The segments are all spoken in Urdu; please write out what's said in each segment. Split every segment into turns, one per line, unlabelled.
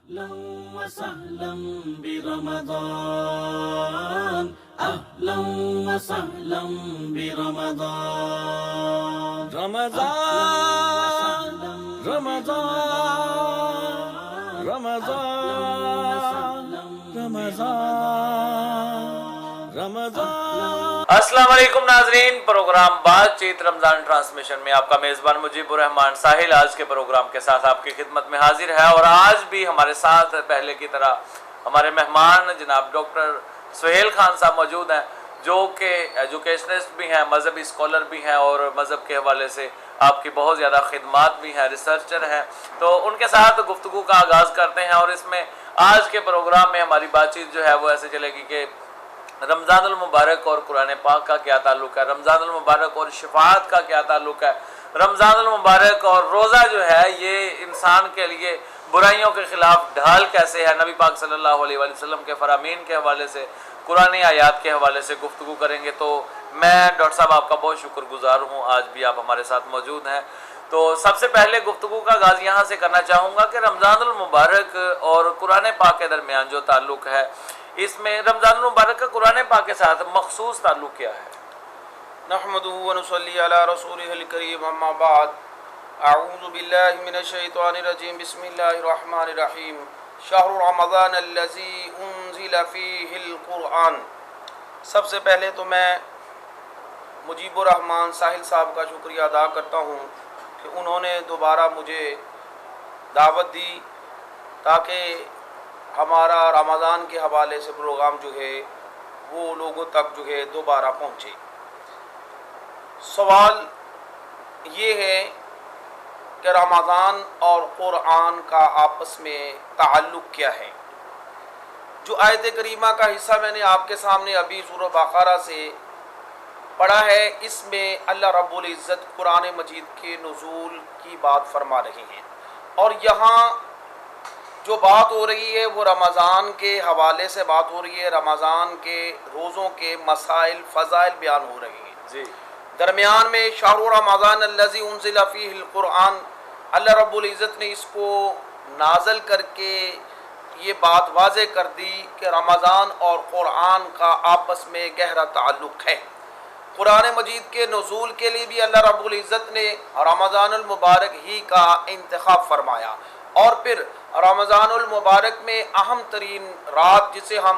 أهلا وسهلا برمضان، أهلا وسهلا برمضان،
رمضان رمضان رمضان رمضان رمضان۔ السلام علیکم ناظرین، پروگرام بات چیت رمضان ٹرانسمیشن میں آپ کا میزبان مجیب الرحمان ساحل آج کے پروگرام کے ساتھ آپ کی خدمت میں حاضر ہے، اور آج بھی ہمارے ساتھ پہلے کی طرح ہمارے مہمان جناب ڈاکٹر سہیل خان صاحب موجود ہیں، جو کہ ایجوکیشنسٹ بھی ہیں، مذہبی اسکالر بھی ہیں، اور مذہب کے حوالے سے آپ کی بہت زیادہ خدمات بھی ہیں، ریسرچر ہیں۔ تو ان کے ساتھ گفتگو کا آغاز کرتے ہیں، اور اس میں آج کے پروگرام میں ہماری بات چیت جو ہے وہ ایسے چلے گی کہ رمضان المبارک اور قرآن پاک کا کیا تعلق ہے، رمضان المبارک اور شفاعت کا کیا تعلق ہے، رمضان المبارک اور روزہ جو ہے یہ انسان کے لیے برائیوں کے خلاف ڈھال کیسے ہے، نبی پاک صلی اللہ علیہ وآلہ وسلم کے فرامین کے حوالے سے، قرآن آیات کے حوالے سے گفتگو کریں گے۔ تو میں ڈاکٹر صاحب آپ کا بہت شکر گزار ہوں، آج بھی آپ ہمارے ساتھ موجود ہیں۔ تو سب سے پہلے گفتگو کا آغاز یہاں سے کرنا چاہوں گا کہ رمضان المبارک اور قرآن پاک کے درمیان جو تعلق ہے، اس میں رمضان المبارک کا قرآن پاک کے ساتھ مخصوص تعلق کیا ہے؟
نحمدہ ونصلی علی رسولہ الکریم، اما بعد، اعوذ باللہ من الشیطان الرجیم، بسم اللہ الرحمن الرحیم۔ شہر رمضان الذی انزل فیہ القرآن۔ سب سے پہلے تو میں مجیب الرحمان ساحل صاحب کا شکریہ ادا کرتا ہوں کہ انہوں نے دوبارہ مجھے دعوت دی تاکہ ہمارا رمضان کے حوالے سے پروگرام جو ہے وہ لوگوں تک جو ہے دوبارہ پہنچے۔ سوال یہ ہے کہ رمضان اور قرآن کا آپس میں تعلق کیا ہے؟ جو آیت کریمہ کا حصہ میں نے آپ کے سامنے ابھی سورہ بقرہ سے پڑھا ہے، اس میں اللہ رب العزت قرآن مجید کے نزول کی بات فرما رہے ہیں، اور یہاں جو بات ہو رہی ہے وہ رمضان کے حوالے سے بات ہو رہی ہے، رمضان کے روزوں کے مسائل فضائل بیان ہو رہے ہیں۔
جی،
درمیان میں شہر رمضان الذی انزل فیہ القرآن، اللہ رب العزت نے اس کو نازل کر کے یہ بات واضح کر دی کہ رمضان اور قرآن کا آپس میں گہرا تعلق ہے۔ قرآن مجید کے نزول کے لیے بھی اللہ رب العزت نے رمضان المبارک ہی کا انتخاب فرمایا، اور پھر رمضان المبارک میں اہم ترین رات جسے ہم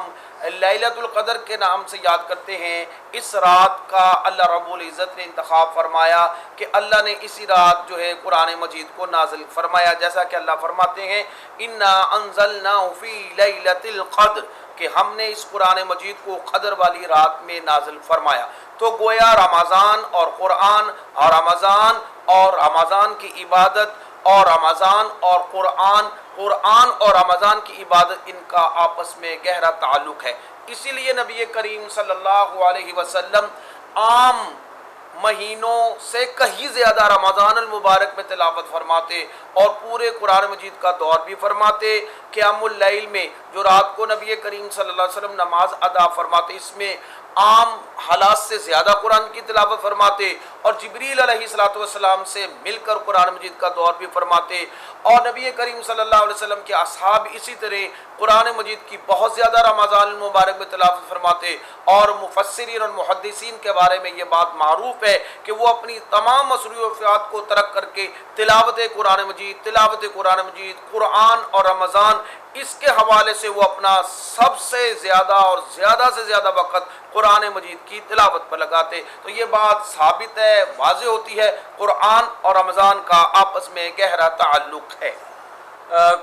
لیلۃ القدر کے نام سے یاد کرتے ہیں، اس رات کا اللہ رب العزت نے انتخاب فرمایا کہ اللہ نے اسی رات جو ہے قرآن مجید کو نازل فرمایا، جیسا کہ اللہ فرماتے ہیں انا انزلناہ فی لیلۃ القدر، کہ ہم نے اس قرآن مجید کو قدر والی رات میں نازل فرمایا۔ تو گویا رمضان اور قرآن، اور رمضان کی عبادت، اور رمضان اور قرآن اور رمضان کی عبادت، ان کا آپس میں گہرا تعلق ہے۔ اسی لیے نبی کریم صلی اللہ علیہ وسلم عام مہینوں سے کہیں زیادہ رمضان المبارک میں تلاوت فرماتے، اور پورے قرآن مجید کا دور بھی فرماتے۔ قیام اللیل میں جو رات کو نبی کریم صلی اللہ علیہ وسلم نماز ادا فرماتے، اس میں عام حالات سے زیادہ قرآن کی تلاوت فرماتے، اور جبریل علیہ السلام سے مل کر قرآن مجید کا دور بھی فرماتے، اور نبی کریم صلی اللہ علیہ وسلم کے اصحاب اسی طرح قرآن مجید کی بہت زیادہ رمضان المبارک میں تلاوت فرماتے۔ اور مفسرین اور محدثین کے بارے میں یہ بات معروف ہے کہ وہ اپنی تمام مصروفیات کو ترک کر کے تلاوت قرآن مجید قرآن اور رمضان، اس کے حوالے سے وہ اپنا سب سے زیادہ اور زیادہ سے زیادہ وقت قرآن مجید کی تلاوت پر لگاتے۔ تو یہ بات ثابت ہے، واضح ہوتی ہے، قرآن اور رمضان کا آپس میں گہرا تعلق ہے۔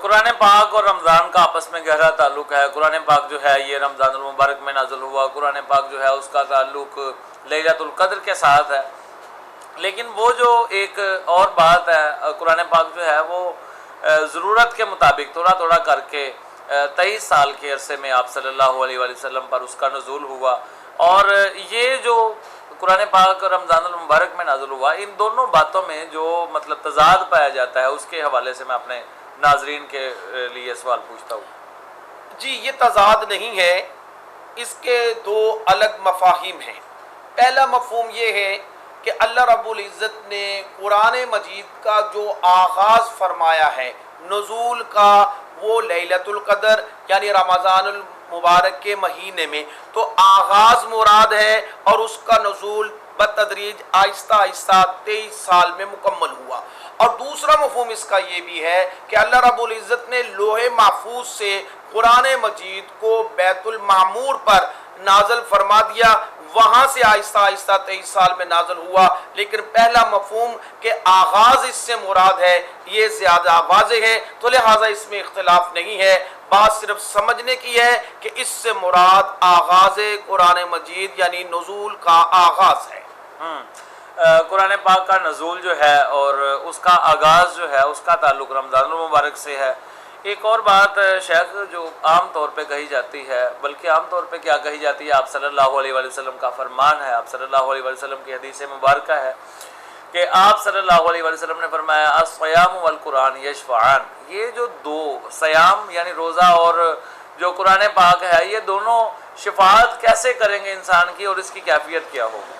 قرآن پاک اور رمضان کا آپس میں گہرا تعلق ہے۔ قرآن پاک جو ہے یہ رمضان المبارک میں نازل ہوا، قرآن پاک جو ہے اس کا تعلق لیلۃ القدر کے ساتھ ہے۔ لیکن وہ جو ایک اور بات ہے، قرآن پاک جو ہے وہ ضرورت کے مطابق تھوڑا تھوڑا کر کے 23 سال کے عرصے میں آپ صلی اللہ علیہ وآلہ وسلم پر اس کا نزول ہوا، اور یہ جو قرآن پاک رمضان المبارک میں نازل ہوا، ان دونوں باتوں میں جو مطلب تضاد پایا جاتا ہے، اس کے حوالے سے میں اپنے ناظرین کے لیے سوال پوچھتا ہوں۔
جی، یہ تضاد نہیں ہے، اس کے دو الگ مفاہیم ہیں۔ پہلا مفہوم یہ ہے کہ اللہ رب العزت نے قرآن مجید کا جو آغاز فرمایا ہے، نزول کا وہ لیلۃ القدر یعنی رمضان المبارک کے مہینے میں، تو آغاز مراد ہے اور اس کا نزول بتدریج آہستہ آہستہ 23 سال میں مکمل ہوا۔ اور دوسرا مفہوم اس کا یہ بھی ہے کہ اللہ رب العزت نے لوح محفوظ سے قرآن مجید کو بیت المعمور پر نازل فرما دیا، وہاں سے آہستہ آہستہ 23 سال میں نازل ہوا۔ لیکن پہلا مفہوم کہ آغاز اس سے مراد ہے یہ زیادہ واضح ہے، تو لہٰذا اس میں اختلاف نہیں ہے، بات صرف سمجھنے کی ہے کہ اس سے مراد آغاز قرآن مجید یعنی نزول کا آغاز ہے۔
قرآن پاک کا نزول جو ہے اور اس کا آغاز جو ہے اس کا تعلق رمضان المبارک سے ہے۔ ایک اور بات شیخ جو عام طور پہ کہی جاتی ہے، بلکہ عام طور پہ کیا کہی جاتی ہے، آپ صلی اللہ علیہ وآلہ وسلم کا فرمان ہے، آپ صلی اللہ علیہ وآلہ وسلم کی حدیث مبارکہ ہے کہ آپ صلی اللہ علیہ وآلہ وسلم نے فرمایا الصیام والقرآن یشفعان، یہ جو دو سیام یعنی روزہ اور جو قرآن پاک ہے یہ دونوں شفاعت کیسے کریں گے انسان کی اور اس کی کیفیت کیا ہوگی؟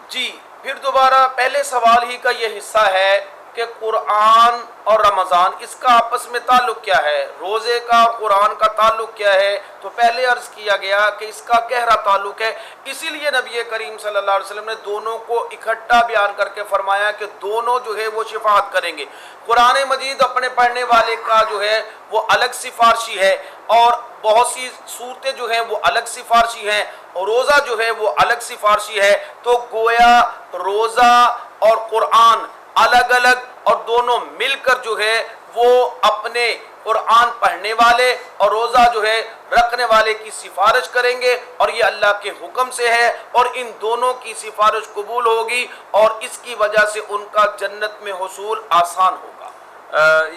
جی پھر دوبارہ پہلے سوال ہی کا یہ حصہ ہے کہ قرآن اور رمضان اس کا آپس میں تعلق کیا ہے، روزے کا اور قرآن کا تعلق کیا ہے؟ تو پہلے عرض کیا گیا کہ اس کا گہرا تعلق ہے، اسی لیے نبی کریم صلی اللہ علیہ وسلم نے دونوں کو اکٹھا بیان کر کے فرمایا کہ دونوں جو ہے وہ شفاعت کریں گے۔ قرآن مجید اپنے پڑھنے والے کا جو ہے وہ الگ سفارشی ہے، اور بہت سی صورتیں جو ہیں وہ الگ سفارشی ہیں، اور روزہ جو ہے وہ الگ سفارشی ہے۔ تو گویا روزہ اور قرآن الگ الگ اور دونوں مل کر جو ہے وہ اپنے قرآن پڑھنے والے اور روزہ جو ہے رکھنے والے کی سفارش کریں گے، اور یہ اللہ کے حکم سے ہے، اور ان دونوں کی سفارش قبول ہوگی اور اس کی وجہ سے ان کا جنت میں حصول آسان ہوگا۔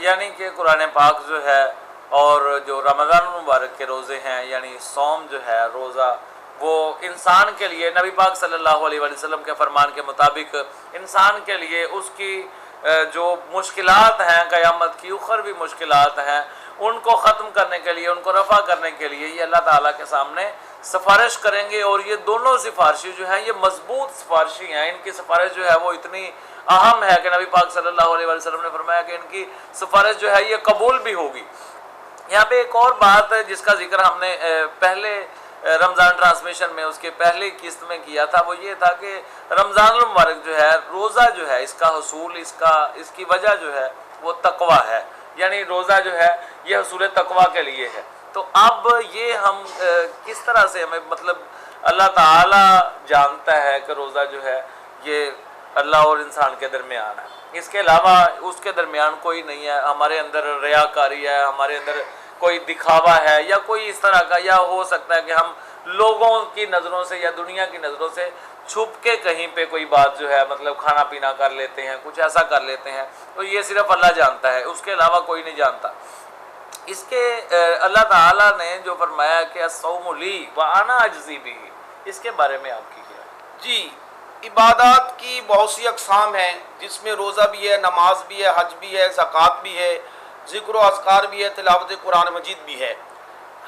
یعنی کہ قرآن پاک جو ہے اور جو رمضان المبارک کے روزے ہیں یعنی صوم جو ہے روزہ، وہ انسان کے لیے نبی پاک صلی اللہ علیہ وآلہ وسلم کے فرمان کے مطابق انسان کے لیے اس کی جو مشکلات ہیں قیامت کی اخروی مشکلات ہیں ان کو ختم کرنے کے لیے، ان کو رفع کرنے کے لیے یہ اللہ تعالیٰ کے سامنے سفارش کریں گے، اور یہ دونوں سفارشی جو ہیں یہ مضبوط سفارشی ہیں، ان کی سفارش جو ہے وہ اتنی اہم ہے کہ نبی پاک صلی اللہ علیہ وآلہ وسلم نے فرمایا کہ ان کی سفارش جو ہے یہ قبول بھی ہوگی۔ یہاں پہ ایک اور بات جس کا ذکر ہم نے پہلے رمضان ٹرانسمیشن میں اس کے پہلی قسط میں کیا تھا، وہ یہ تھا کہ رمضان المبارک جو ہے روزہ جو ہے اس کا حصول اس کی وجہ جو ہے وہ تقویٰ ہے، یعنی روزہ جو ہے یہ حصول تقویٰ کے لیے ہے۔ تو اب یہ ہم کس طرح سے ہمیں مطلب اللہ تعالیٰ جانتا ہے کہ روزہ جو ہے یہ اللہ اور انسان کے درمیان ہے، اس کے علاوہ اس کے درمیان کوئی نہیں ہے، ہمارے اندر ریاکاری ہے، ہمارے اندر کوئی دکھاوا ہے یا کوئی اس طرح کا، یا ہو سکتا ہے کہ ہم لوگوں کی نظروں سے یا دنیا کی نظروں سے چھپ کے کہیں پہ کوئی بات جو ہے مطلب کھانا پینا کر لیتے ہیں، کچھ ایسا کر لیتے ہیں، تو یہ صرف اللہ جانتا ہے، اس کے علاوہ کوئی نہیں جانتا۔ اس کے اللہ تعالیٰ نے جو فرمایا کہ الصوم لی وانا اجزی بہ، اس کے بارے میں آپ کی کیا؟
جی عبادات کی بہت سی اقسام ہیں، جس میں روزہ بھی ہے، نماز بھی ہے، حج بھی ہے، زکوٰۃ بھی ہے، ذکر و اذکار بھی ہے، تلاوت قرآن مجید بھی ہے۔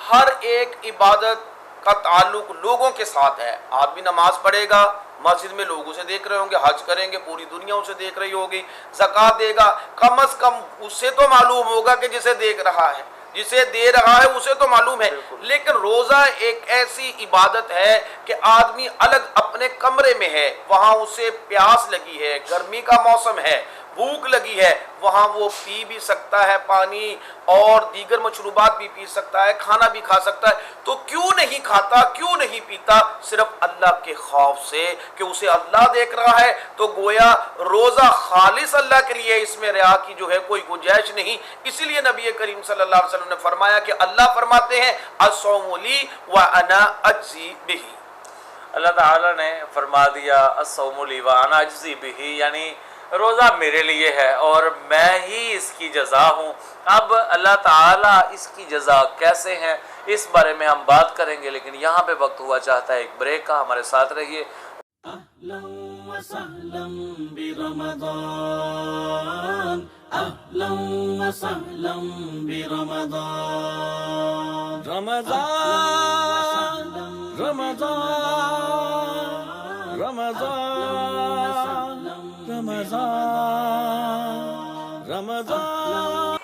ہر ایک عبادت کا تعلق لوگوں کے ساتھ ہے۔ آدمی نماز پڑھے گا، مسجد میں لوگ اسے دیکھ رہے ہوں گے، حج کریں گے پوری دنیا اسے دیکھ رہی ہوگی، زکوٰۃ دے گا کم از کم اس سے تو معلوم ہوگا کہ جسے دیکھ رہا ہے، جسے دے رہا ہے اسے تو معلوم ہے۔ لیکن روزہ ایک ایسی عبادت ہے کہ آدمی الگ اپنے کمرے میں ہے، وہاں اسے پیاس لگی ہے، گرمی کا موسم ہے، بھوک لگی ہے، وہاں وہ پی بھی سکتا ہے پانی اور دیگر مشروبات بھی پی سکتا ہے، کھانا بھی کھا سکتا ہے۔ تو کیوں نہیں کھاتا، کیوں نہیں پیتا؟ صرف اللہ کے خوف سے کہ اسے اللہ دیکھ رہا ہے۔ تو گویا روزہ خالص اللہ کے لیے، اس میں ریا کی جو ہے کوئی گنجائش نہیں۔ اسی لیے نبی کریم صلی اللہ علیہ وسلم نے فرمایا کہ اللہ فرماتے ہیں الصوم لی وانا اجزی بہ،
اللہ تعالیٰ نے فرما دیا الصوم لی وانا اجزی بہ، یعنی روزہ میرے لیے ہے اور میں ہی اس کی جزا ہوں۔ اب اللہ تعالیٰ اس کی جزا کیسے ہیں اس بارے میں ہم بات کریں گے، لیکن یہاں پہ وقت ہوا چاہتا ہے ایک بریک کا، ہمارے ساتھ رہیے۔
أهلا وسهلا برمضان، أهلا وسهلا برمضان،
Ramadan Ramadan Ramadan Ramadan Ramadan.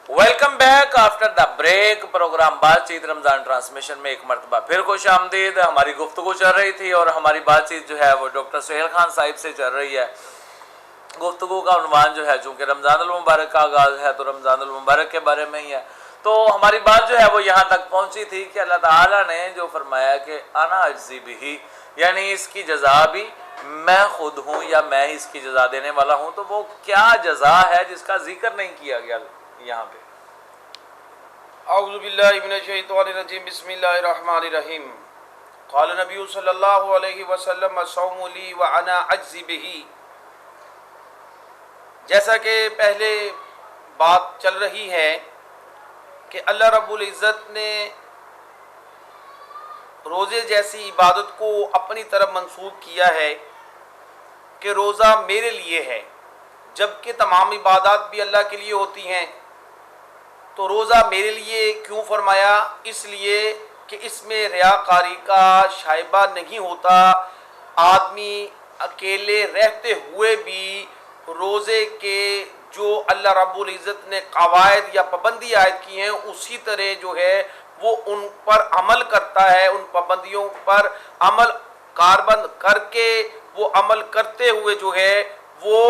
Welcome welcome back after the break. Programme بات چیت رمضان ٹرانسمیشن میں ایک مرتبہ پھر خوش آمدید. ہماری گفتگو چل رہی تھی اور ہماری بات چیت جو ہے وہ ڈاکٹر سہیل خان صاحب سے چل رہی ہے. گفتگو کا عنوان جو ہے چونکہ رمضان المبارک کا آغاز ہے تو رمضان المبارک کے بارے میں ہی ہے. تو ہماری بات جو ہے وہ یہاں تک پہنچی تھی کہ اللہ تعالیٰ نے جو فرمایا کہ انا اجزی بہی، یعنی اس کی جزا بھی میں خود ہوں یا میں اس کی جزا دینے والا ہوں. تو وہ کیا جزا ہے جس کا ذکر نہیں کیا گیا یہاں پہ؟
اعوذ باللہ من الشیطان الرجیم، بسم اللہ الرحمن الرحیم. قال نبی صلی اللہ علیہ وسلم الصوم لی وانا اجزی بہی. جیسا کہ پہلے بات چل رہی ہے کہ اللہ رب العزت نے روزے جیسی عبادت کو اپنی طرف منسوب کیا ہے کہ روزہ میرے لیے ہے، جبکہ تمام عبادات بھی اللہ کے لیے ہوتی ہیں. تو روزہ میرے لیے کیوں فرمایا؟ اس لیے کہ اس میں ریاکاری کا شائبہ نہیں ہوتا. آدمی اکیلے رہتے ہوئے بھی روزے کے جو اللہ رب العزت نے قواعد یا پابندی عائد کی ہیں اسی طرح جو ہے وہ ان پر عمل کرتا ہے، ان پابندیوں پر عمل کاربند کر کے وہ عمل کرتے ہوئے جو ہے وہ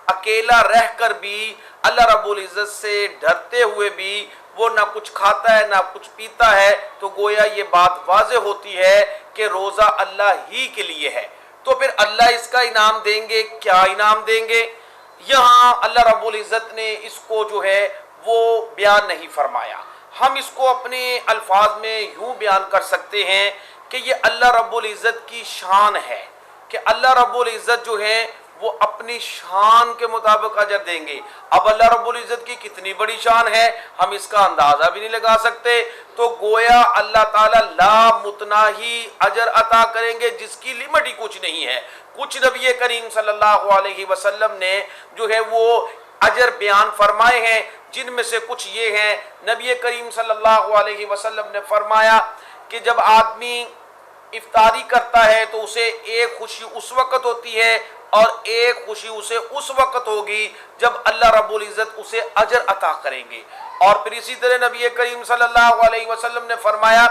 اکیلا رہ کر بھی اللہ رب العزت سے ڈرتے ہوئے بھی وہ نہ کچھ کھاتا ہے نہ کچھ پیتا ہے. تو گویا یہ بات واضح ہوتی ہے کہ روزہ اللہ ہی کے لیے ہے. تو پھر اللہ اس کا انعام دیں گے. کیا انعام دیں گے؟ یہاں اللہ رب العزت نے اس کو جو ہے وہ بیان نہیں فرمایا. ہم اس کو اپنے الفاظ میں یوں بیان کر سکتے ہیں کہ یہ اللہ رب العزت کی شان ہے کہ اللہ رب العزت جو ہے وہ اپنی شان کے مطابق اجر دیں گے. اب اللہ رب العزت کی کتنی بڑی شان ہے ہم اس کا اندازہ بھی نہیں لگا سکتے. تو گویا اللہ تعالیٰ لا متناہی اجر عطا کریں گے جس کی لمٹ ہی کچھ نہیں ہے. کچھ نبی کریم صلی اللہ علیہ وسلم نے جو ہے وہ اجر بیان فرمائے ہیں، جن میں سے کچھ یہ ہیں. نبی کریم صلی اللہ علیہ وسلم نے فرمایا کہ جب آدمی افطاری کرتا ہے تو اسے ایک خوشی اس وقت ہوتی ہے اور ایک خوشی اسے اس وقت ہوگی جب اللہ رب العزت اسے اجر عطا کریں گے. اور پھر اسی طرح نبی کریم صلی اللہ علیہ وسلم نے فرمایا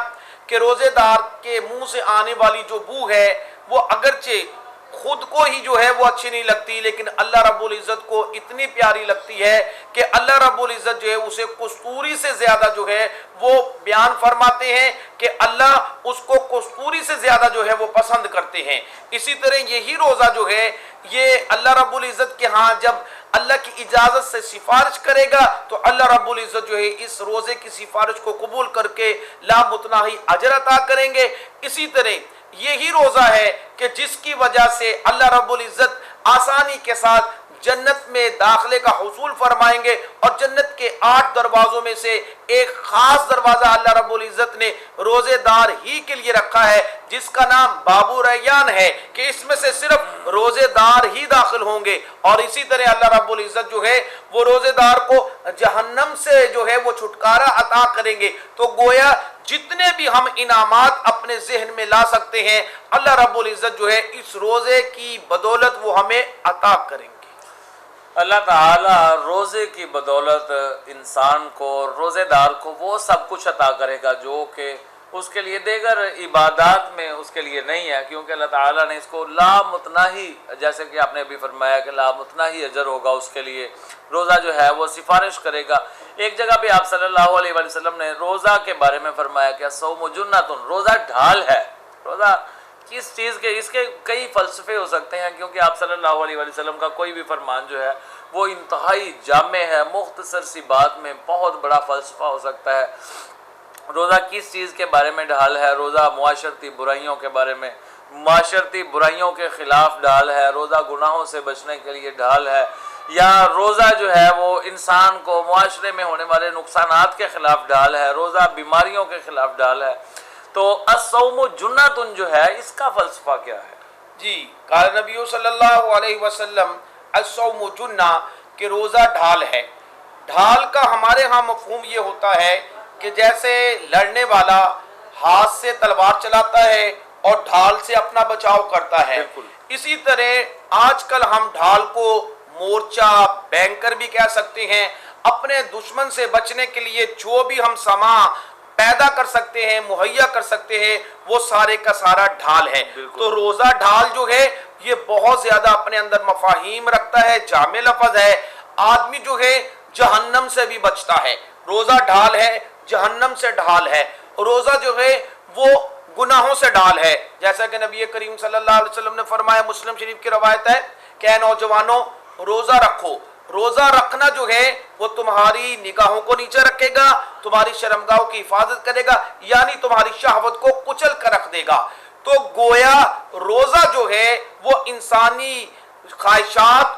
کہ روزے دار کے منہ سے آنے والی جو بو ہے وہ اگرچہ خود کو ہی جو ہے وہ اچھی نہیں لگتی لیکن اللہ رب العزت کو اتنی پیاری لگتی ہے کہ اللہ رب العزت جو ہے اسے کستوری سے زیادہ جو ہے وہ بیان فرماتے ہیں کہ اللہ اس کو کستوری سے زیادہ جو ہے وہ پسند کرتے ہیں. اسی طرح یہی روزہ جو ہے یہ اللہ رب العزت کے ہاں جب اللہ کی اجازت سے سفارش کرے گا تو اللہ رب العزت جو ہے اس روزے کی سفارش کو قبول کر کے لا متناہی اجر عطا کریں گے. اسی طرح یہی روزہ ہے کہ جس کی وجہ سے اللہ رب العزت آسانی کے ساتھ جنت میں داخلے کا حصول فرمائیں گے. اور جنت کے 8 دروازوں میں سے ایک خاص دروازہ اللہ رب العزت نے روزے دار ہی کے لیے رکھا ہے جس کا نام باب ریان ہے کہ اس میں سے صرف روزے دار ہی داخل ہوں گے. اور اسی طرح اللہ رب العزت جو ہے وہ روزے دار کو جہنم سے جو ہے وہ چھٹکارا عطا کریں گے. تو گویا جتنے بھی ہم انعامات اپنے ذہن میں لا سکتے ہیں اللہ رب العزت جو ہے اس روزے کی بدولت وہ ہمیں عطا کریں گے.
اللہ تعالیٰ روزے کی بدولت انسان کو، روزے دار کو وہ سب کچھ عطا کرے گا جو کہ اس کے لیے دیگر عبادات میں اس کے لیے نہیں ہے، کیونکہ اللہ تعالیٰ نے اس کو لا متناہی، جیسے کہ آپ نے ابھی فرمایا کہ لا متناہی اجر ہوگا اس کے لیے. روزہ جو ہے وہ سفارش کرے گا. ایک جگہ پہ آپ صلی اللہ علیہ وسلم نے روزہ کے بارے میں فرمایا کہ الصوم جنۃ، روزہ ڈھال ہے. روزہ کس چیز کے، اس کے کئی فلسفے ہو سکتے ہیں کیونکہ آپ صلی اللہ علیہ وسلم کا کوئی بھی فرمان جو ہے وہ انتہائی جامع ہے. مختصر سی بات میں بہت بڑا فلسفہ ہو سکتا ہے. روزہ کس چیز کے بارے میں ڈھال ہے؟ روزہ معاشرتی برائیوں کے بارے میں، معاشرتی برائیوں کے خلاف ڈھال ہے. روزہ گناہوں سے بچنے کے لیے ڈھال ہے، یا روزہ جو ہے وہ انسان کو معاشرے میں ہونے والے نقصانات کے خلاف ڈھال ہے. روزہ بیماریوں کے خلاف ڈھال ہے. تو الصوم جنۃ جو ہے اس کا فلسفہ کیا ہے؟
جی قال نبی صلی اللہ علیہ وسلم الصوم جنہ، کہ روزہ ڈھال ہے. ڈھال کا ہمارے ہاں مفہوم یہ ہوتا ہے کہ جیسے لڑنے والا ہاتھ سے تلوار چلاتا ہے اور ڈھال سے اپنا بچاؤ کرتا ہے، اسی طرح آج کل ہم ڈھال کو مورچہ، بینکر بھی کہہ سکتے ہیں. اپنے دشمن سے بچنے کے لیے جو بھی ہم سامان پیدا کر سکتے ہیں، مہیا کر سکتے ہیں، وہ سارے کا سارا ڈھال ہے۔ تو روزہ ڈھال جو ہے یہ بہت زیادہ اپنے اندر مفاہیم رکھتا ہے، جامع لفظ ہے۔ آدمی جو ہے جہنم سے بھی بچتا ہے، روزہ ڈھال ہے، جہنم سے ڈھال ہے۔ روزہ جو ہے وہ گناہوں سے ڈھال ہے، جیسا کہ نبی کریم صلی اللہ علیہ وسلم نے فرمایا، مسلم شریف کی روایت ہے کہ اے نوجوانوں روزہ رکھو۔ روزہ رکھنا جو ہے وہ تمہاری نگاہوں کو نیچے رکھے گا، تمہاری شرمگاہوں کی حفاظت کرے گا، یعنی تمہاری شہوت کو کچل کر رکھ دے گا۔ تو گویا روزہ جو ہے وہ انسانی خواہشات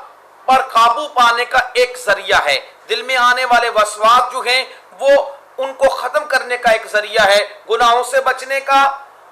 پر قابو پانے کا ایک ذریعہ ہے، دل میں آنے والے وسواس جو ہیں وہ ان کو ختم کرنے کا ایک ذریعہ ہے، گناہوں سے بچنے کا،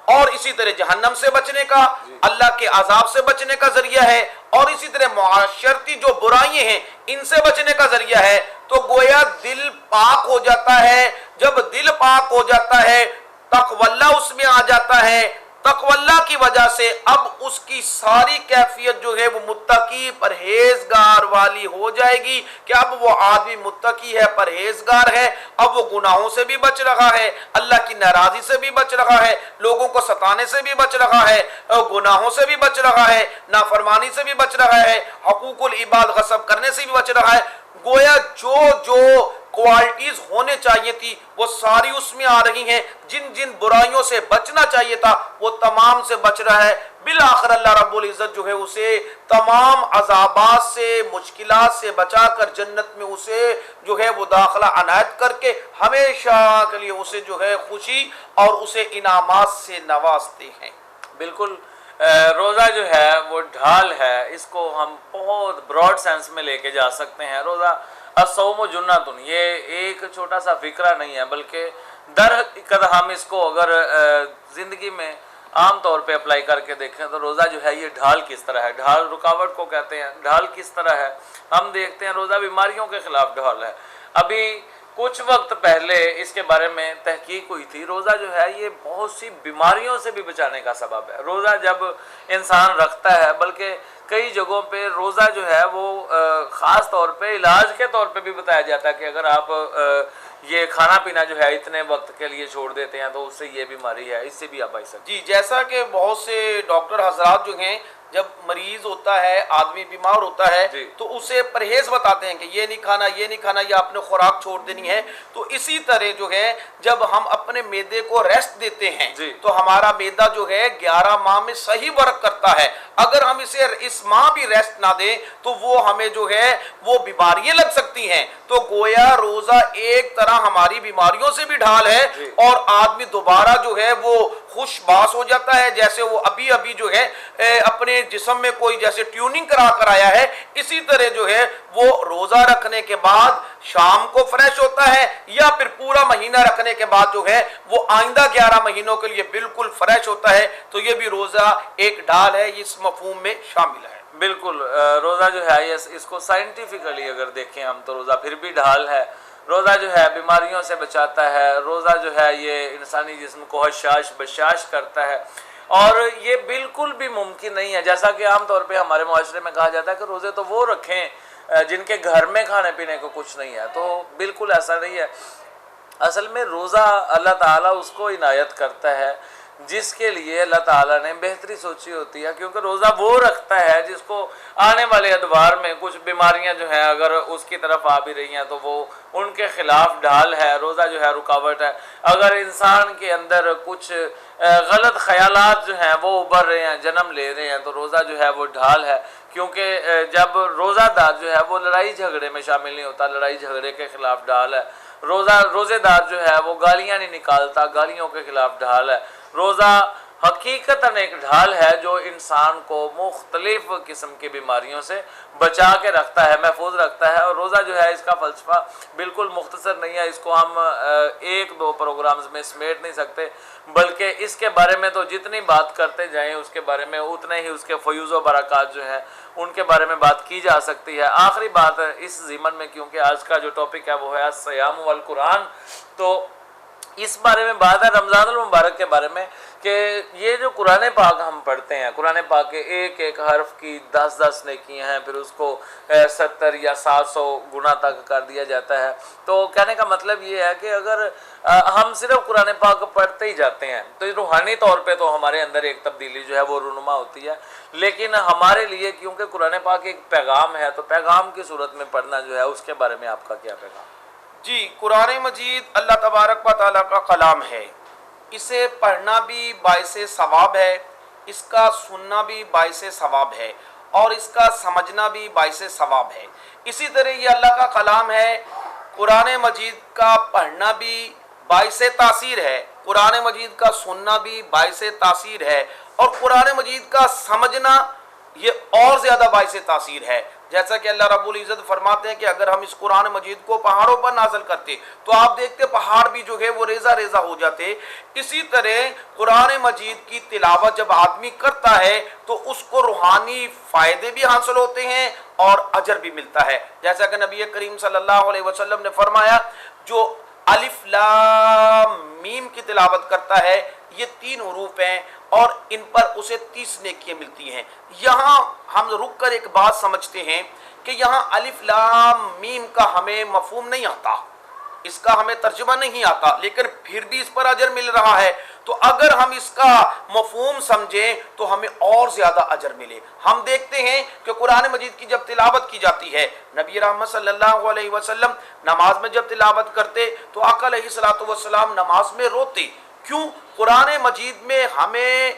اور اسی طرح جہنم سے بچنے کا، اللہ کے عذاب سے بچنے کا ذریعہ ہے، اور اسی طرح معاشرتی جو برائیاں ہیں ان سے بچنے کا ذریعہ ہے۔ تو گویا دل پاک ہو جاتا ہے، جب دل پاک ہو جاتا ہے تقوی اللہ اس میں آ جاتا ہے، تقوی اللہ کی وجہ سے اب اس کی ساری کیفیت جو ہے وہ متقی پرہیزگار والی ہو جائے گی، کہ اب وہ آدمی متقی ہے، پرہیزگار ہے، اب وہ گناہوں سے بھی بچ رہا ہے، اللہ کی ناراضی سے بھی بچ رہا ہے، لوگوں کو ستانے سے بھی بچ رہا ہے، گناہوں سے بھی بچ رہا ہے، نافرمانی سے بھی بچ رہا ہے، حقوق العباد غصب کرنے سے بھی بچ رہا ہے۔ گویا جو کوالٹیز ہونے چاہیے تھی وہ ساری اس میں آ رہی ہیں، جن جن برائیوں سے بچنا چاہیے تھا وہ تمام سے بچ رہا ہے۔ بالآخر اللہ رب العزت جو ہے اسے تمام عذابات سے، مشکلات سے بچا کر جنت میں اسے جو ہے وہ داخلہ عنایت کر کے ہمیشہ کے لیے اسے جو ہے خوشی اور اسے انعامات سے نوازتے ہیں۔
بالکل، روزہ جو ہے وہ ڈھال ہے، اس کو ہم بہت براڈ سینس میں لے کے جا سکتے ہیں۔ روزہ الصوم جنۃ، یہ ایک چھوٹا سا فکرہ نہیں ہے، بلکہ در حقیقت ہم اس کو اگر زندگی میں عام طور پہ اپلائی کر کے دیکھیں تو روزہ جو ہے یہ ڈھال کس طرح ہے، ڈھال رکاوٹ کو کہتے ہیں، ڈھال کس طرح ہے ہم دیکھتے ہیں۔ روزہ بیماریوں کے خلاف ڈھال ہے۔ ابھی کچھ وقت پہلے اس کے بارے میں تحقیق ہوئی تھی، روزہ جو ہے یہ بہت سی بیماریوں سے بھی بچانے کا سبب ہے۔ روزہ جب انسان رکھتا ہے، بلکہ کئی جگہوں پہ روزہ جو ہے وہ خاص طور پہ علاج کے طور پہ بھی بتایا جاتا ہے کہ اگر آپ یہ کھانا پینا جو ہے اتنے وقت کے لیے چھوڑ دیتے ہیں تو اس سے یہ بیماری ہے، اس سے بھی آپ بچ سکتے ہیں۔
جی، جیسا کہ بہت سے ڈاکٹر حضرات جو ہیں جب مریض ہوتا ہے، آدمی بیمار ہوتا ہے تو اسے پرہیز بتاتے ہیں کہ یہ نہیں کھانا، یہ نہیں کھانا، یہ آپ نے خوراک چھوڑ دینی ہے۔ تو اسی طرح جو ہے جب ہم اپنے معدے کو ریسٹ دیتے ہیں تو ہمارا معدہ جو ہے 11 ماہ میں صحیح ورک کرتا ہے۔ اگر ہم اسے اس ماہ بھی ریسٹ نہ دیں تو وہ ہمیں جو ہے وہ بیماریاں لگ سکتی ہیں۔ تو گویا روزہ ایک طرح ہماری بیماریوں سے بھی ڈھال ہے، اور آدمی دوبارہ جو ہے وہ خوش باس ہو جاتا ہے، جیسے وہ ابھی جو ہے اپنے جسم میں کوئی جیسے ٹیوننگ کرا کر آیا ہے، اسی طرح جو ہے وہ روزہ رکھنے کے بعد شام کو فریش ہوتا ہے، یا پھر پورا مہینہ رکھنے کے بعد جو ہے وہ آئندہ 11 مہینوں کے لیے بالکل فریش ہوتا ہے۔ تو یہ بھی روزہ ایک ڈھال ہے، اس مفہوم میں شامل ہے۔
بالکل، روزہ جو ہے اس کو سائنٹیفکلی اگر دیکھیں ہم تو روزہ پھر بھی ڈھال ہے۔ روزہ جو ہے بیماریوں سے بچاتا ہے، روزہ جو ہے یہ انسانی جسم کو حشاش بشاش کرتا ہے، اور یہ بالکل بھی ممکن نہیں ہے جیسا کہ عام طور پہ ہمارے معاشرے میں کہا جاتا ہے کہ روزے تو وہ رکھیں جن کے گھر میں کھانے پینے کو کچھ نہیں ہے۔ تو بالکل ایسا نہیں ہے۔ اصل میں روزہ اللہ تعالیٰ اس کو عنایت کرتا ہے جس کے لیے اللہ تعالیٰ نے بہتری سوچی ہوتی ہے، کیونکہ روزہ وہ رکھتا ہے جس کو آنے والے ادوار میں کچھ بیماریاں جو ہیں اگر اس کی طرف آ بھی رہی ہیں تو وہ ان کے خلاف ڈھال ہے۔ روزہ جو ہے رکاوٹ ہے۔ اگر انسان کے اندر کچھ غلط خیالات جو ہیں وہ ابھر رہے ہیں، جنم لے رہے ہیں، تو روزہ جو ہے وہ ڈھال ہے، کیونکہ جب روزہ دار جو ہے وہ لڑائی جھگڑے میں شامل نہیں ہوتا، لڑائی جھگڑے کے خلاف ڈھال ہے۔ روزے دار جو ہے وہ گالیاں نہیں نکالتا، گالیوں کے خلاف ڈھال ہے۔ روزہ حقیقتاً ایک ڈھال ہے جو انسان کو مختلف قسم کی بیماریوں سے بچا کے رکھتا ہے، محفوظ رکھتا ہے۔ اور روزہ جو ہے اس کا فلسفہ بالکل مختصر نہیں ہے، اس کو ہم ایک دو پروگرامز میں سمیٹ نہیں سکتے، بلکہ اس کے بارے میں تو جتنی بات کرتے جائیں اس کے بارے میں اتنے ہی اس کے فیوز و برکات جو ہیں ان کے بارے میں بات کی جا سکتی ہے۔ آخری بات اس ضمن میں، کیونکہ آج کا جو ٹاپک ہے وہ ہے الصیام والقرآن، تو اس بارے میں بات ہے رمضان المبارک کے بارے میں کہ یہ جو قرآن پاک ہم پڑھتے ہیں، قرآن پاک کے ایک ایک حرف کی 10 نیکیاں ہیں، پھر اس کو 70 یا 700 گنا تک کر دیا جاتا ہے۔ تو کہنے کا مطلب یہ ہے کہ اگر ہم صرف قرآن پاک پڑھتے ہی جاتے ہیں تو روحانی طور پہ تو ہمارے اندر ایک تبدیلی جو ہے وہ رونما ہوتی ہے، لیکن ہمارے لیے کیونکہ قرآن پاک ایک پیغام ہے تو پیغام کی صورت میں پڑھنا جو ہے اس کے بارے میں آپ کا کیا پیغام؟
جی، قرآن مجید اللہ تبارک و تعالیٰ کا کلام ہے، اسے پڑھنا بھی باعث ثواب ہے، اس کا سننا بھی باعث ثواب ہے، اور اس کا سمجھنا بھی باعث ثواب ہے۔ اسی طرح یہ اللہ کا کلام ہے، قرآن مجید کا پڑھنا بھی باعث تاثیر ہے، قرآن مجید کا سننا بھی باعث تاثیر ہے، اور قرآن مجید کا سمجھنا یہ اور زیادہ باعث تاثیر ہے۔ جیسا کہ اللہ رب العزت فرماتے ہیں کہ اگر ہم اس قرآن مجید کو پہاڑوں پر نازل کرتے تو آپ دیکھتے پہاڑ بھی جو ہے وہ ریزہ ریزہ ہو جاتے۔ اسی طرح قرآن مجید کی تلاوت جب آدمی کرتا ہے تو اس کو روحانی فائدے بھی حاصل ہوتے ہیں اور اجر بھی ملتا ہے۔ جیسا کہ نبی کریم صلی اللہ علیہ وسلم نے فرمایا، جو الف لام میم کی تلاوت کرتا ہے، یہ 3 حروف ہیں اور ان پر اسے 30 نیکیاں ملتی ہیں۔ یہاں ہم رک کر ایک بات سمجھتے ہیں کہ یہاں الف لام میم کا ہمیں مفہوم نہیں آتا، اس کا ہمیں ترجمہ نہیں آتا، لیکن پھر بھی اس پر اجر مل رہا ہے۔ تو اگر ہم اس کا مفہوم سمجھیں تو ہمیں اور زیادہ اجر ملے۔ ہم دیکھتے ہیں کہ قرآن مجید کی جب تلاوت کی جاتی ہے، نبی رحمت صلی اللہ علیہ وسلم نماز میں جب تلاوت کرتے تو آقا علیہ الصلوۃ والسلام نماز میں روتے۔ کیوں؟ قرآن مجید میں ہمیں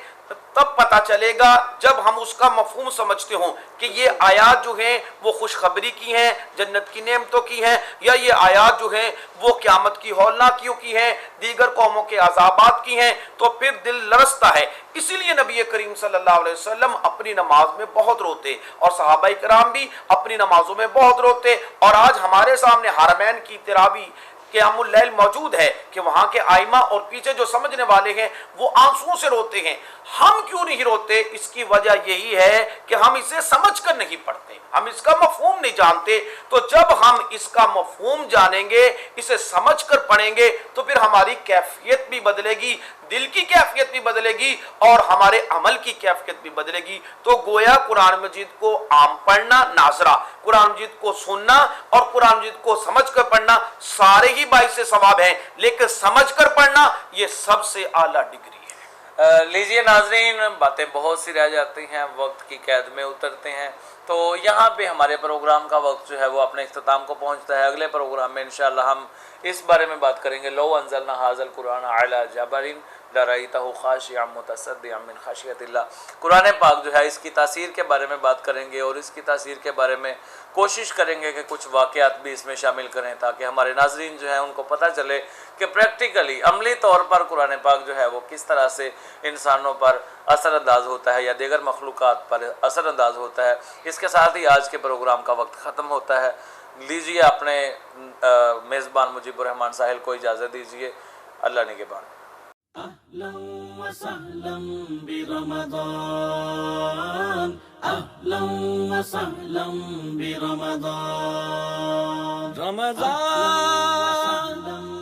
تب پتہ چلے گا جب ہم اس کا مفہوم سمجھتے ہوں کہ یہ آیات جو ہیں وہ خوشخبری کی ہیں، جنت کی نعمتوں کی ہیں، یا یہ آیات جو ہیں وہ قیامت کی ہولناکیوں کی ہیں، دیگر قوموں کے عذابات کی ہیں، تو پھر دل لرزتا ہے۔ اسی لیے نبی کریم صلی اللہ علیہ وسلم اپنی نماز میں بہت روتے، اور صحابہ کرام بھی اپنی نمازوں میں بہت روتے۔ اور آج ہمارے سامنے حرمین کی تراویح قیام اللیل موجود ہے کہ وہاں کے آئمہ اور پیچھے جو سمجھنے والے ہیں وہ آنسوؤں سے روتے ہیں۔ ہم کیوں نہیں روتے؟ اس کی وجہ یہی ہے کہ ہم اسے سمجھ کر نہیں پڑھتے، ہم اس کا مفہوم نہیں جانتے۔ تو جب ہم اس کا مفہوم جانیں گے، اسے سمجھ کر پڑھیں گے، تو پھر ہماری کیفیت بھی بدلے گی، دل کی کیفیت بھی بدلے گی، اور ہمارے عمل کی کیفیت بھی بدلے گی۔ تو گویا قرآن مجید کو عام پڑھنا ناظرہ، قرآن مجید کو سننا اور قرآن مجید کو سمجھ کر پڑھنا سارے ہی باعث ثواب ہیں، لیکن سمجھ کر پڑھنا یہ سب سے اعلیٰ ڈگری ہے۔
لیجئے ناظرین، باتیں بہت سی رہ جاتی ہیں، وقت کی قید میں اترتے ہیں، تو یہاں پہ ہمارے پروگرام کا وقت جو ہے وہ اپنے اختتام کو پہنچتا ہے۔ اگلے پروگرام میں انشاءاللہ ہم اس بارے میں بات کریں گے، لو انزلنا ھذا القرآن علی جبل لرأیتہ خاشعا متصدعا من خشیۃ اللہ۔ قرآن پاک جو ہے اس کی تاثیر کے بارے میں بات کریں گے، اور اس کی تاثیر کے بارے میں کوشش کریں گے کہ کچھ واقعات بھی اس میں شامل کریں، تاکہ ہمارے ناظرین جو ہیں ان کو پتہ چلے کہ پریکٹیکلی عملی طور پر قرآن پاک جو ہے وہ کس طرح سے انسانوں پر اثر انداز ہوتا ہے یا دیگر مخلوقات پر اثر انداز ہوتا ہے۔ اس کے ساتھ ہی آج کے پروگرام کا وقت ختم ہوتا ہے۔ لیجئے اپنے میزبان مجیب الرحمان ساحل کو اجازت دیجئے۔ اللہ نگہبان۔
أهلا وسهلا برمضان، أهلا وسهلا برمضان،
رمضان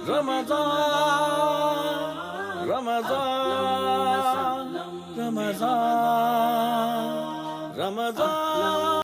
رمضان رمضان رمضان رمضان